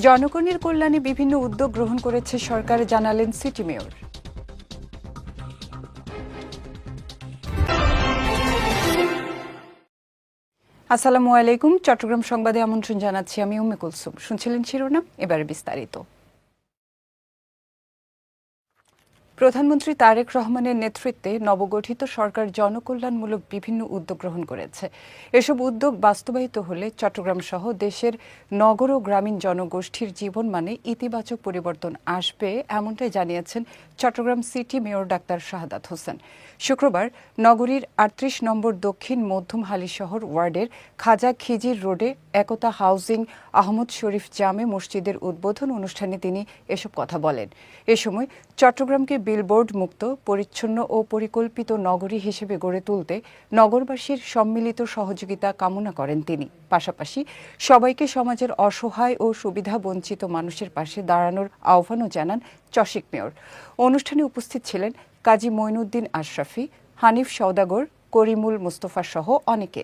জনগণের কল্যাণে বিভিন্ন উদ্যোগ গ্রহণ করেছে সরকার, জানালেন সিটি মেয়র। আসসালামু আলাইকুম। চট্টগ্রাম সংবাদে আমন্ত্রণ জানাচ্ছি আমি উম্মে কুলসুম। শুনছিলেন শিরোনাম, এবারে বিস্তারিত। প্রধানমন্ত্রী তারেক রহমানের নেতৃত্বে নবগঠিত সরকার জনকল্যাণমূলক বিভিন্ন উদ্যোগ গ্রহণ করেছে। এসব উদ্যোগ বাস্তবায়িত হলে চট্টগ্রাম সহ দেশের নগর ও গ্রামীণ জনগোষ্ঠীর জীবনমানে ইতিবাচক পরিবর্তন আসবে, এমনটাই জানিয়েছেন Chittagong city mayor doctor Shahadat Hossain. শুক্রবার নগরীর ৩৮ নম্বর দক্ষিণ মধ্যম হালিশহর ওয়ার্ডের খাজা খিজির রোডে একতা হাউজিং আহমদ শরীফ জামে মসজিদের উদ্বোধন অনুষ্ঠানে তিনি এসব কথা বলেন। এ সময় চট্টগ্রামকে বিলবোর্ড মুক্ত, পরিচ্ছন্ন ও পরিকল্পিত নগরী হিসেবে গড়ে তুলতে নগরবাসীর সম্মিলিত সহযোগিতা কামনা করেন তিনি। পাশাপাশি সবাইকে সমাজের অসহায় ও সুবিধাবঞ্চিত মানুষের পাশে দাঁড়ানোর আহ্বানও জানান চসিক মেয়র। অনুষ্ঠানে উপস্থিত ছিলেন কাজী মঈনুদ্দিন আশরাফি, হানিফ সওদাগর, করিমুল মুস্তফা সহ অনেকে।